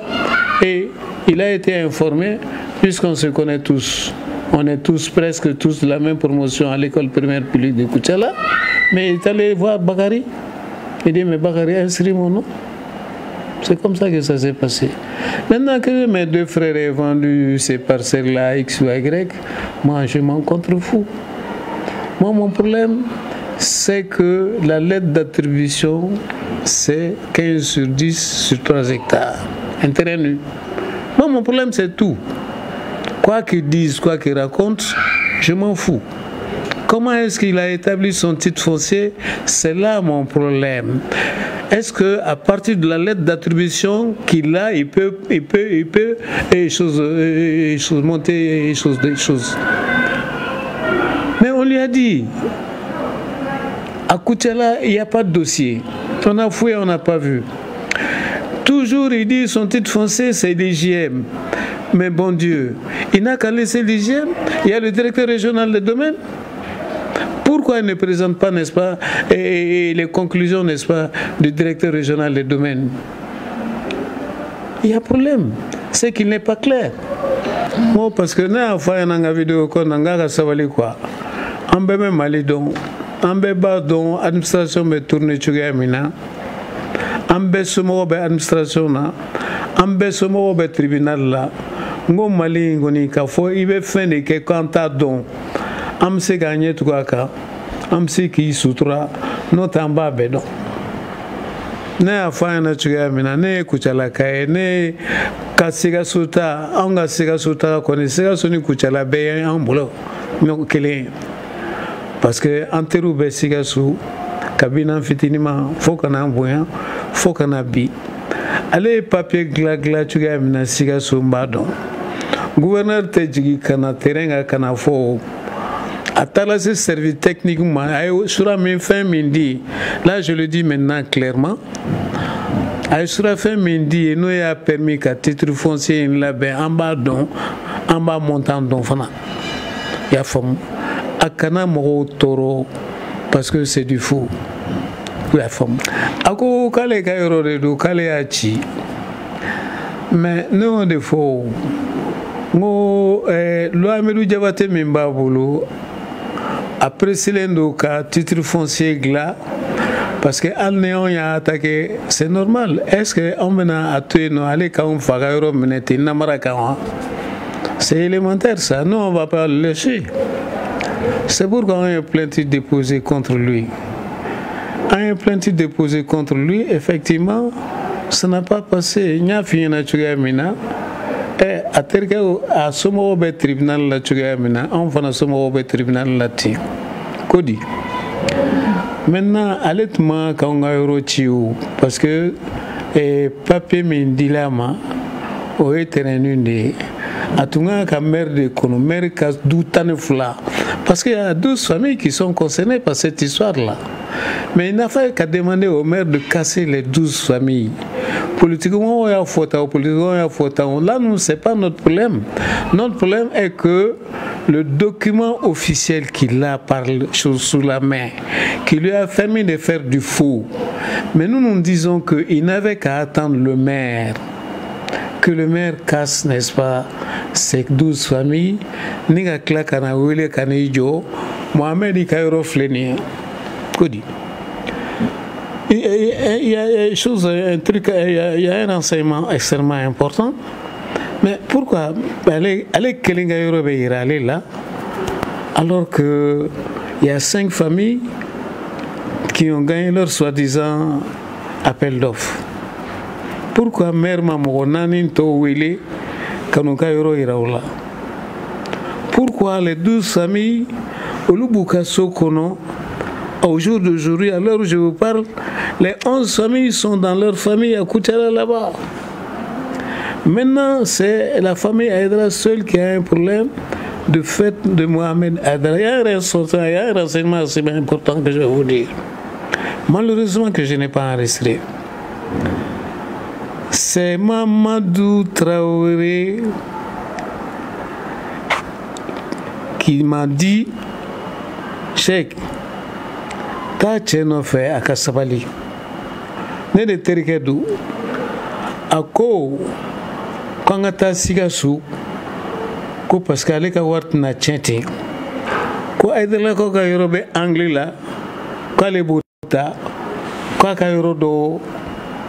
et il a été informé, puisqu'on se connaît tous. On est tous, presque tous, de la même promotion à l'école primaire publique de Koutiala. Mais il est allé voir Bakary. Il dit, mais Bakary, inscris mon nom. C'est comme ça que ça s'est passé. Maintenant que mes 2 frères ont vendu ces parcelles-là, X ou Y, moi je m'en contrefous. Moi, mon problème, c'est que la lettre d'attribution, c'est 15 sur 10 sur 3 hectares. Intérêt nu. Moi, mon problème, c'est tout. Quoi qu'ils disent, quoi qu'ils racontent, je m'en fous. Comment est-ce qu'il a établi son titre foncier? C'est là mon problème. Est-ce qu'à partir de la lettre d'attribution qu'il a, il peut monter des choses. Mais on lui a dit, à Koutiala, il n'y a pas de dossier. On a fouillé, on n'a pas vu. Toujours, il dit son titre foncier, c'est l'IGM. Mais bon Dieu, il n'a qu'à laisser l'IGM. Il y a le directeur régional des domaines. Pourquoi il ne présente pas, n'est-ce pas, et les conclusions, n'est-ce pas, du directeur régional des domaines? Il y a problème. C'est qu'il n'est pas clair. Moi, parce que na fa na vidéo ko nga savali quoi. Ambe me malidon, ambe ba don administration me tourner chuga mina. Ambe somo be administration na, ambe somo be tribunal la. Ngo mali ngoni ka fo ibe fin de ke kanta don. Am se gagner tout ka. Am se ki sutura no tamba be don. Ne fa na chuga mina ne kuchala kai ne ka siga suta anga siga suta ko ne siga soni kuchala be en bolo no kele parce que anteru be siga su kabina fitinima fokana boya fokana bi ale papier gla chuga mina siga su mbado gouverneur te jigi kana terenga kana fo atala ce service techniquement sur min fin mindi là je le dis maintenant clairement Aïsra fait mindi et nous a permis qu'à titre foncier là en bas don en bas montant don fana ya fam akana mo toro parce que c'est du fou ya fam ako kale kayro de do kale achi mais non de faux ngo lo Amadou Diabaté mimba bolo après silendo ka titre foncier gla parce que al néon ya attaqué c'est normal. Est-ce que on mena à tuer nous aller quand on fait euro minute namara quand c'est élémentaire ça. Nous on va pas le laisser. C'est pourquoi on a une plainte déposée contre lui. Un plainte déposée contre lui, effectivement, ça n'a pas passé. Il n'y a fini na chugamina. Et à terre à somo be tribunal la chugamina, on va na somo be tribunal la ti. Kodi. Maintenant, allaitement, quand on a eu parce que papier m'indilama, au éternel, à tout le monde, mère de Kono, mère d'Outanefla. Parce qu'il y a 12 familles qui sont concernées par cette histoire-là. Mais il n'a fallu qu'à demander au maire de casser les 12 familles. Politiquement, il y a faute, politiquement, il y a faute. Là, nous, ce n'est pas notre problème. Notre problème est que le document officiel qu'il a sous la main, qui lui a permis de faire du faux. Mais nous, nous disons qu'il n'avait qu'à attendre le maire, que le maire casse, n'est-ce pas, ces 12 familles. Niga klakana wile kanijo, Mohamed Ikairo Fleni. Kodi. Il y a un truc, il y a un enseignement extrêmement important. Mais pourquoi aller là alors qu'il y a 5 familles qui ont gagné leur soi-disant appel d'offres? Pourquoi mère Mamoronani to wili kanuka yoro iraola? pourquoi les 12 familles au Lubuka Sokono, au jour d'aujourd'hui, à l'heure où je vous parle, les 11 familles sont dans leur famille à Koutiala là-bas. Maintenant, c'est la famille Aïdara seule qui a un problème de fait de Mohamed Aïdara. Il y a un renseignement assez important que je vais vous dire. Malheureusement que je n'ai pas enregistré. C'est Mamadou Traoré qui m'a dit, Cheikh, ta tcheno fait à Kassabali. Ne de terikedu. Ako, quand ta sigasu, ko parce qu'elle ka wart na tchenti. Ko aidela ko ka yorobe anglais la, ko le buta, ko ka yorodo,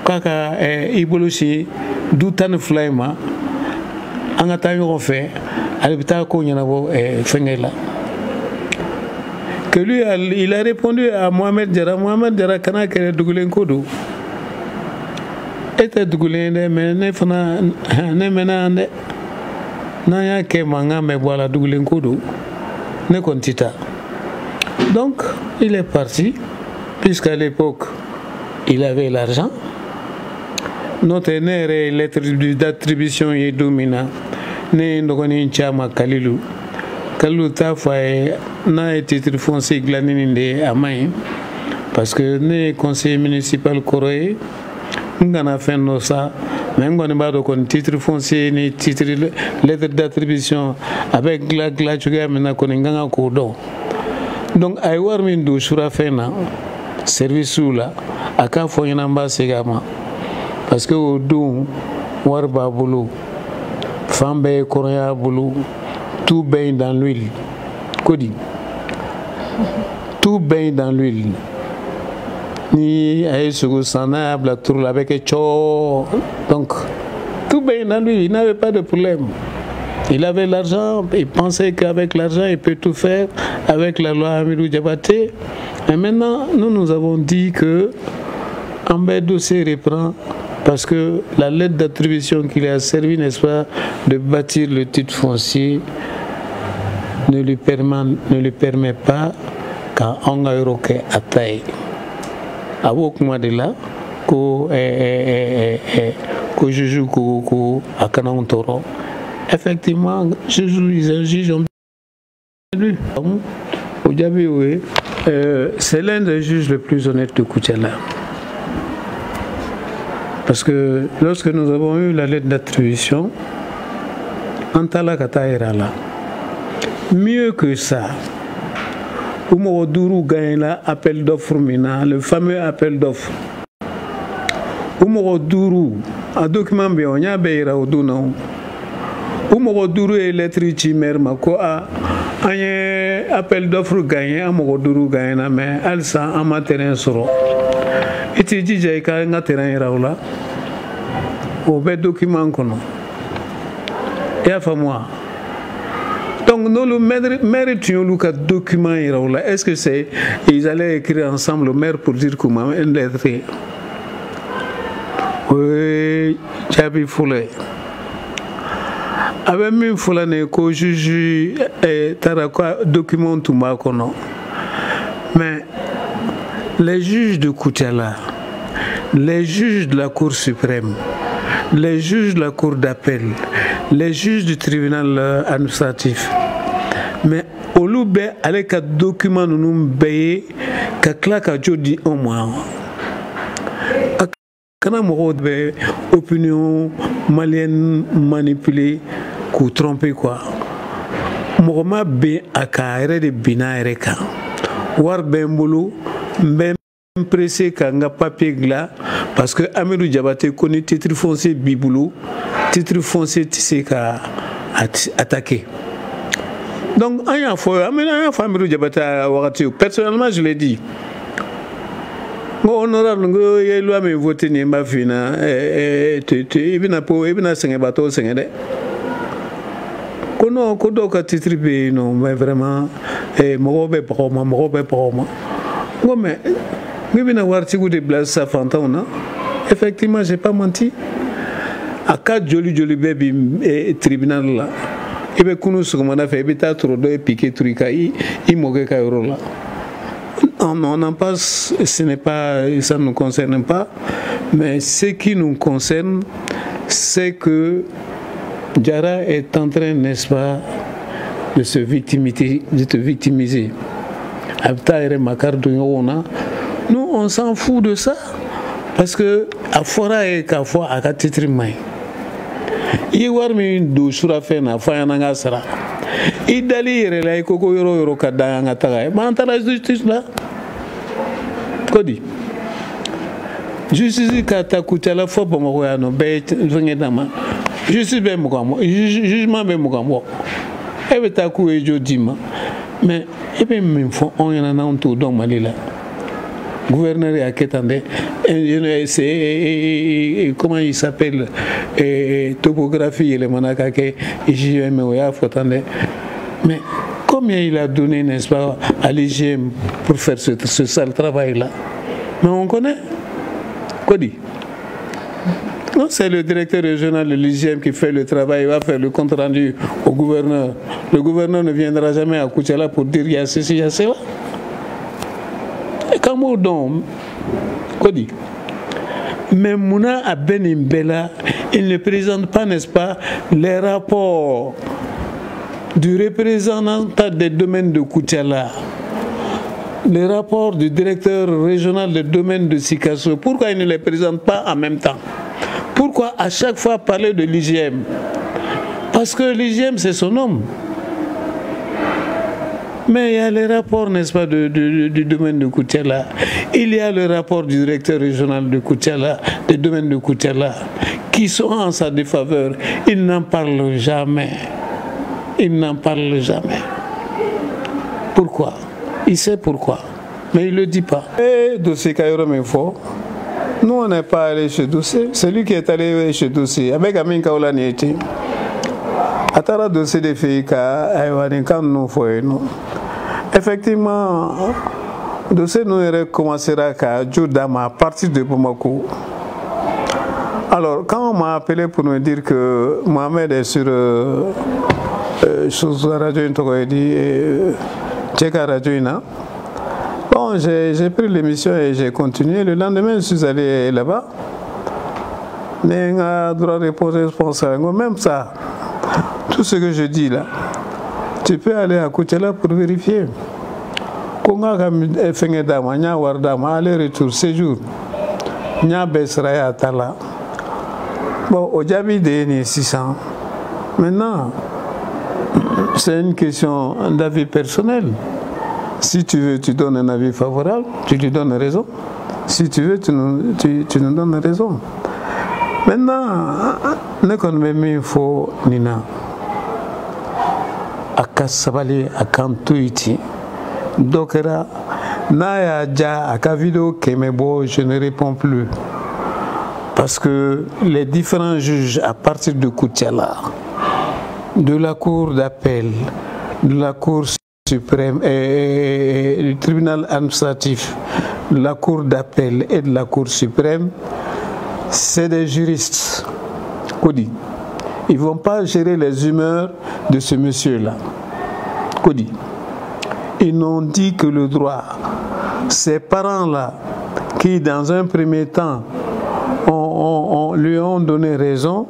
ko ka ibolusi dutan flaima. Angata yoro fait, alibita ko nyanabo fengela. Que lui, il a répondu à Mohamed Diarra kana kere dugulen kodo. Était dugulen mais ne fana ne menande na ya ke manga me voilà dugulen kodo ne kontita. Donc il est parti puisqu'à l'époque il avait l'argent. Notre lettre d'attribution est domina ne ndogoni chama Kalilu. Kalou ta fait na titre foncier glanine à main parce que ne conseil municipal Koroye ngana fait no ça même on ba do kon titre foncier ni titre lettre d'attribution avec la chuga mena kon nganga ko do donc ay war min do sura fena service là aka fo nyana mba segama parce que au do war ba bulu fambe Koroya bulu tout baigne dans l'huile. Kodi. Tout baigne dans l'huile. Ni aïsou sanable tour avec cho. Donc tout baigne dans l'huile, il n'avait pas de problème. Il avait l'argent, il pensait qu'avec l'argent il peut tout faire avec la loi Amirou Diabaté. Et maintenant, nous avons dit que Ambé dossier reprend parce que la lettre d'attribution qui lui a servi, n'est-ce pas, de bâtir le titre foncier ne lui permet pas quand on a euroké à taille. Avec moi de là, que je joue à Canon Toro. Effectivement, je joue les juges ont lu. C'est l'un des juges les plus honnêtes de Koutiala. Parce que lorsque nous avons eu la lettre d'attribution, Antala Kataïra là. Mieux que ça, Oumoroduru gagne l'appel d'offre Mina, le fameux appel d'offre. Oumoroduru, un document bien, on y a beira au dono. Oumoroduru est lettre chimer mako a un appel d'offre gagné, Oumoroduru gagne, mais elle sent un matériel soro. Et tu dis, j'ai qu'un matériel raoula. Au bel document qu'on a. Et à moi. Donc, nous, le maire, tu as un document. Est-ce que c'est. Ils allaient écrire ensemble le maire pour dire comment une lettre. Oui, j'avais foulé. Avec mes foulées, que juge et Taraka document tout ma kono. Mais les juges de Koutiala, les juges de la Cour suprême, les juges de la Cour d'appel, les juges du tribunal administratif. Mais au Loubé, avec un document nous payé, qu'à dit au moins. Quand on a une opinion malienne manipulée, ou trompée quoi. Moi, bien à carré de binaire, war ben boulot, ben pressé qu'un papier glas, parce que Amirou Diabaté connaît titre foncier biboulou, titre foncier tissé qu'à attaquer. Donc, un fois, Amirou Diabaté a warati. Personnellement, je l'ai dit. Honorable, il y a loi mais voté ni ma fina, et bien à cinq bateaux, cinq ans. Kono ka titre bi non mais vraiment morobe proma mais ngibina warti de place sa fantona effectivement j'ai pas menti à 4 joli baby et tribunal là i bɛ kunu sɔgɔmada fɛ i bɛ taa tɔrɔ dɔ ye piqué turu i mɔkɛ ka yɔrɔ la. On en passe, ce n'est pas, ça ne nous concerne pas, mais ce qui nous concerne, c'est que Diarra est en train, n'est-ce pas, de se victimiser, de te victimiser. Nous, on s'en fout de ça, parce que à fora et qu'à fois à titre main. Il y a une douche sur la fin, à faire un angasara. Il délire là, il coco yoro kada angataga. Mais on la justice là. Kodi. Justice kata kutala fo bamako ya no be vengedama. Justice be mukamo, jugement be mukamo. Ebe ta ku ejo dima. Mais ebe m'info on yana na on to don malila. Gouverneur à Ketande, c'est comment il s'appelle, topographie et le manakake, IGM ou Yafotande. Mais combien il a donné, n'est-ce pas, à l'IGM pour faire ce sale travail-là? Mais on connaît. Quoi dit? Non, c'est le directeur régional de l'IGM qui fait le travail, il va faire le compte rendu au gouverneur. Le gouverneur ne viendra jamais à Koutiala pour dire il y a ceci, il y a cela. Donc, mais Mouna à Benimbela, il ne présente pas, n'est-ce pas, les rapports du représentant des domaines de Koutiala, les rapports du directeur régional des domaines de Sikasso. Pourquoi il ne les présente pas en même temps? Pourquoi à chaque fois parler de l'IGM? Parce que l'IGM, c'est son homme. Mais il y a les rapports, n'est-ce pas, du domaine de Koutiala. Il y a le rapport du directeur régional de Koutiala, des domaines de Koutiala, qui sont en sa défaveur. Il n'en parle jamais. Il n'en parle jamais. Pourquoi? Il sait pourquoi. Mais il ne le dit pas. Et dossier Kayoro Info, nous on n'est pas allé chez Dossier. C'est lui qui est allé chez Dossier. Avec Amin Kaola Nieti. Atara dossier de Fika, Aïwaninkan nous foi nous. Effectivement, le dossier nous recommencera à Djoudama à partir de Bamako. Alors, quand on m'a appelé pour me dire que Mohamed est sur Radio Intokoedi et Tcheka Radio Ina, bon, j'ai pris l'émission et j'ai continué. Le lendemain, je suis allé là-bas. Nenga droit répondre responsable. Même ça, tout ce que je dis là, tu peux aller à Koutiala pour vérifier. Konga kam fenge dama nya war dama aller-retour séjour. Nya besraya tala. Bon, au Djabi de 600. Maintenant, c'est une question d'avis personnel. Si tu veux, tu donnes un avis favorable, tu lui donnes raison. Si tu veux, tu nous donnes raison. Maintenant, ne connais pas faut Nina. Aka sabali akantu iti. Dokera na ya aka vidéo kemebo, je ne réponds plus. Parce que les différents juges à partir de Koutiala, de la cour d'appel, de la cour suprême et du tribunal administratif, de la cour d'appel et de la cour suprême, c'est des juristes. Kodi. Ils ne vont pas gérer les humeurs de ce monsieur-là. Kodi. Ils n'ont dit que le droit. Ces parents-là, qui dans un premier temps lui ont donné raison,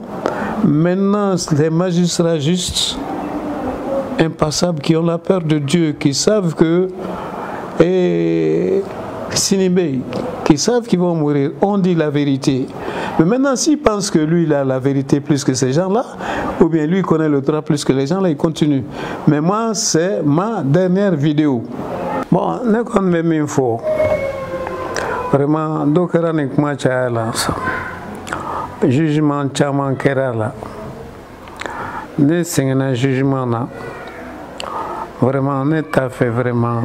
maintenant les magistrats justes, impassables, qui ont la peur de Dieu, qui savent que Sinibé, qui savent qu'ils vont mourir, on dit la vérité. Mais maintenant, s'ils pensent que lui, il a la vérité plus que ces gens-là, ou bien lui connaît le droit plus que les gens-là, il continue. Mais moi, c'est ma dernière vidéo. Bon, ne connais pas info. Vraiment, donc, jugement chaman kerala. Ne singena jugement na. Vraiment, ne t'a fait vraiment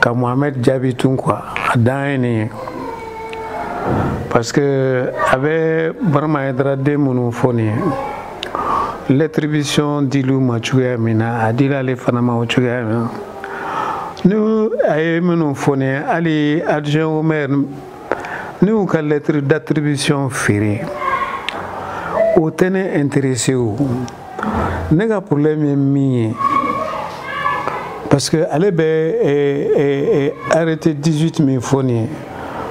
comme Mohamed Djabitoun quoi. Daini. Parce que avec Brahma Edra de Mounofoni, l'attribution d'Ilou Machougamina, Adila le Fanama Ochougamina. Nous, à Mounofoni, Ali adjoint au maire, nous avons une lettre d'attribution ferrée. Au tenait intéressé où Nega problème est mien. Parce que allez arrêter 18 000 phonies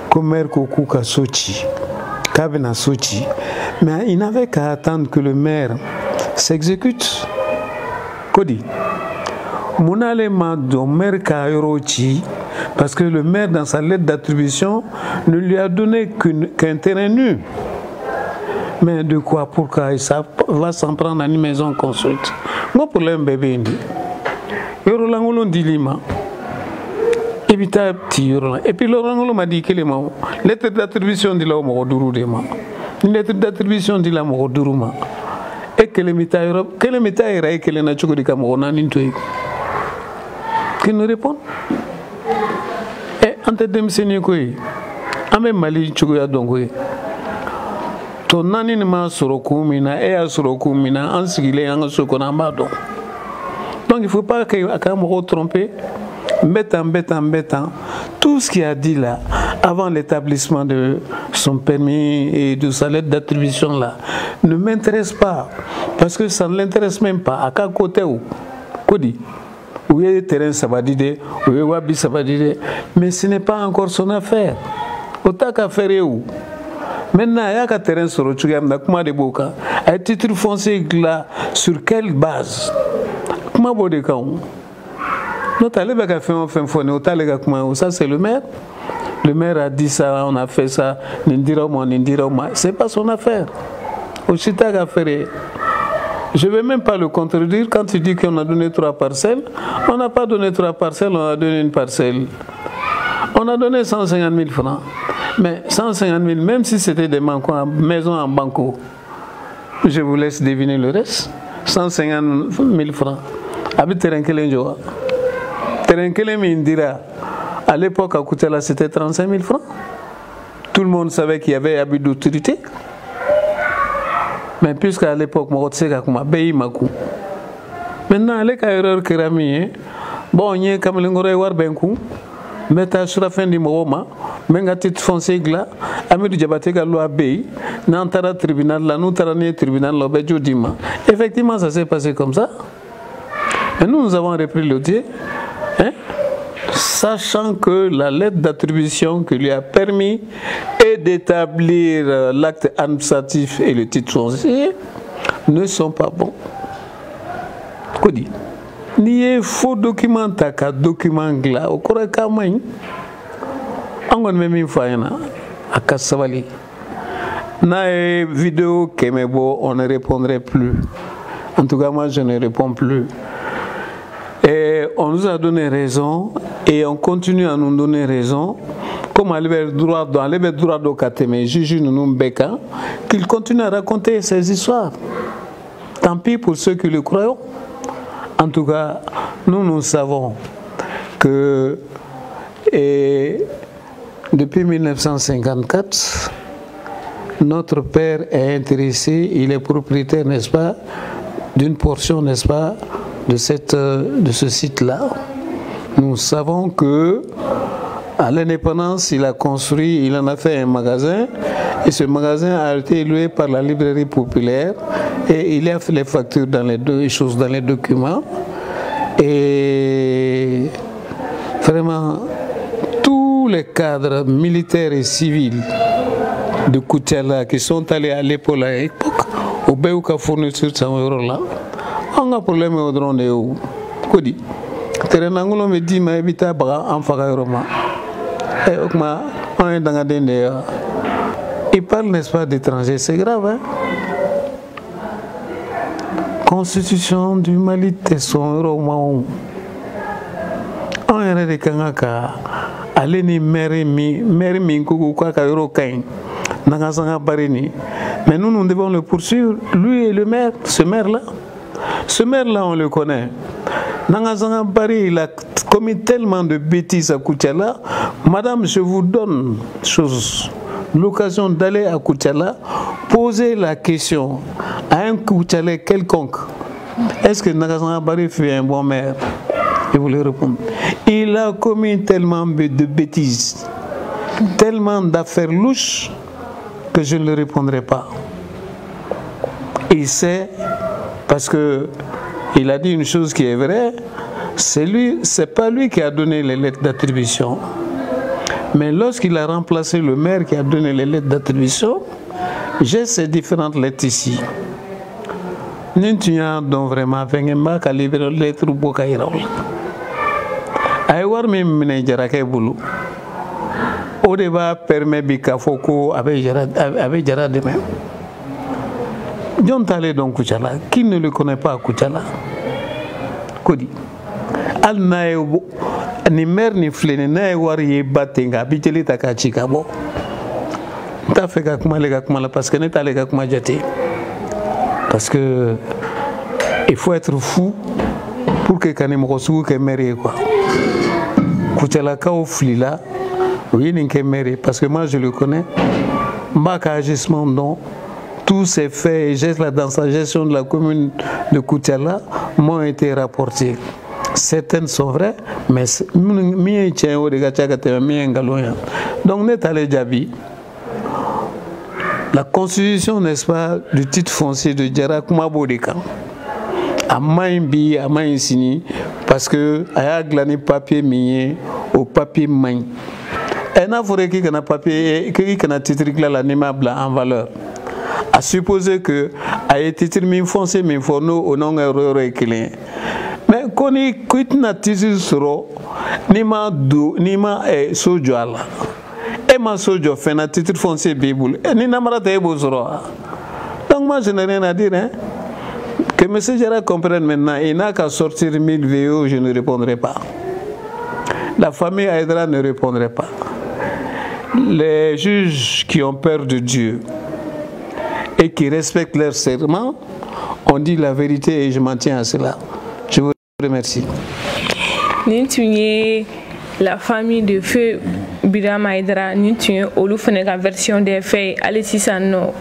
comme maire Kokuka Sochi, Kabena Sochi. Mais il n'avait qu'à attendre que le maire s'exécute. Kodi. Mounale Mado, maire Kairochi, parce que le maire, dans sa lettre d'attribution, ne lui a donné qu'un terrain nu. Mais de quoi? Pourquoi ça va s'en prendre à une maison construite? Moi, pour l'un bébé, Yoro Langolo dit Lima. Et puis le Langolo m'a dit que les mots, lettre d'attribution de l'homme au Durudema. Une lettre d'attribution de l'homme au Duruma. Et que les métailles, et que les natures de Cameroun n'intuit. Qui nous répond? Et entre deux sénécoïs, Amé Mali Chugoya Dongoy. Ton nanima Sorokumina, et à Sorokumina, en sigilé en Sokonamado. Donc il ne faut pas qu'à me tromper, bêtant. Tout ce qu'il a dit là, avant l'établissement de son permis et de sa lettre d'attribution là, ne m'intéresse pas. Parce que ça ne l'intéresse même pas. À quel côté où? Kodi. Où il y a des terrains, ça va dire, où il y a des wabi, ça va dire. Mais ce n'est pas encore son affaire. Autant qu'à faire où? Maintenant, il y a un terrain sur le Tchouga, Mnakuma de Boka. Un titre foncier là, sur quelle base? Comment vous dites quand? Ça, c'est le maire. Le maire a dit ça, on a fait ça. C'est pas son affaire. Je ne vais même pas le contredire quand il dit qu'on a donné 3 parcelles. On n'a pas donné 3 parcelles, on a donné une parcelle. On a donné 150 000 francs. Mais 150 000, même si c'était des maisons en banco, je vous laisse deviner le reste. 150 000 francs. À l'époque, à Koutela, c'était 35 000 francs. Tout le monde savait qu'il y avait abus d'autorité. Mais puisqu'à l'époque, maintenant, avec l'erreur que Rami, bon, il y a comme l'engoré war benkou, mais sur la fin du moment, menga titre foncier gla, Amadou Diabaté ga loi bay, n'antara tribunal la, nous tarani tribunal la bejo dima. Effectivement, ça s'est passé comme ça. Et nous avons repris le dossier, hein, sachant que la lettre d'attribution qui lui a permis d'établir l'acte administratif et le titre foncier ne sont pas bons. Kodi, ni faux document taka document gla au korakamain. Angon même faina à Kassavali. Na vidéo Kemebo, on ne répondrait plus. En tout cas, moi, je ne réponds plus. Et on nous a donné raison et on continue à nous donner raison. Comme Albert droit de Kateme, Juju Numbeka, qu'il continue à raconter ces histoires. Tant pis pour ceux qui le croient. En tout cas, nous savons que depuis 1954, notre père est intéressé, il est propriétaire, n'est-ce pas, d'une portion, n'est-ce pas, de ce site-là. Nous savons que à l'indépendance, il a construit, il en a fait un magasin, et ce magasin a été loué par la librairie populaire, et il a fait les factures dans les choses dans les documents. Et vraiment, tous les cadres militaires et civils de Koutiala qui sont allés à l'épaule à l'époque, au Béouka fourniture de là, on a un problème au drone de où? Kodi. Terenangolo me dit, ma habita en Fagayoroma. Et on est dans la DNDA. Il parle, n'est-ce pas, d'étrangers, c'est grave, hein? Constitution du Mali, Tesson, Roma. On est de Kangaka. Allez, ni mère Minkou, quoi, Kayokain. Nangasanga Barini. Mais nous devons le poursuivre, lui et le maire, ce maire-là. Ce maire-là, on le connaît. Nangasanga Bari, il a commis tellement de bêtises à Koutiala. Madame, je vous donne l'occasion d'aller à Koutiala, poser la question à un Koutialais quelconque. Est-ce que Nangasanga Bari fut un bon maire? Et vous lui répondez. Il a commis tellement de bêtises, tellement d'affaires louches, que je ne le répondrai pas. Il sait Parce que il a dit une chose qui est vraie, c'est pas lui qui a donné les lettres d'attribution. Mais lorsqu'il a remplacé le maire qui a donné les lettres d'attribution, j'ai ces différentes lettres ici. Nintunya donc vraiment vengemba ka libérer lettre boka irawla. Ay war mi mine jara kay bulu. O de va permettre bika foko avec jara demain. John Tale donc Koutiala, qui ne le connaît pas Koutiala? Kodi. Al nae ni mer ni flene nae war ye batenga biteli takachika bo. Ta fait ka kuma le ka kuma la parce que ne tale ka kuma jati. Parce que il faut être fou pour que Kanemrosu que mérite quoi. Koutiala kao flila, oui n'inque mérite parce que moi je le connais. Mbaka agissement non. Tous ces faits et gestes dans sa gestion de la commune de Koutiala m'ont été rapportés. Certaines sont vraies, mais donc la constitution, n'est-ce pas, du titre foncier de Djara Koumabodeka a maïmbi, a maïsini, parce que a glané papier minier au papier main. Et n'a pas qui a papier, qui a titre l'animal en valeur. À supposer que a été terminé foncé mais fourneau au nom erreur éclairé. Mais qu'on y quitte na titre soro ni ma sojo ala. Et ma sojo fait na titre foncé bible. Et ni namara taïbo soro. Donc moi je n'ai rien à dire hein. Que M. Djara comprenne maintenant, il n'a qu'à sortir 1000 VO, je ne répondrai pas. La famille Aïdara ne répondrait pas. Les juges qui ont peur de Dieu et qui respectent leur serment, on dit la vérité et je m'en tiens à cela. Je vous remercie. Nintuye la famille de feu Birama Aïdara, Nintuye Oloufene la version des faits, Alessisano,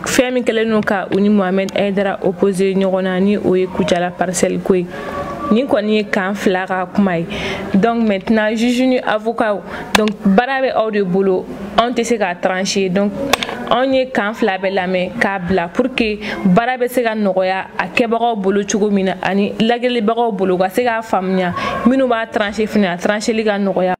Femi Kelenoka, Uni Mohamed Aïdara opposé Nyoronani ou Koutiala parcelle Koué. Ni koni kan flaga kumai. Donc maintenant juge ni avocat donc barabe hors de boulot on te se ka trancher donc on est kan flabe la main kabla pour que barabe se ka nogoya a kebaro bolo chugo mina ani lageli baro bolo ka se ka famnya minu ba trancher fina trancher li ka nogoya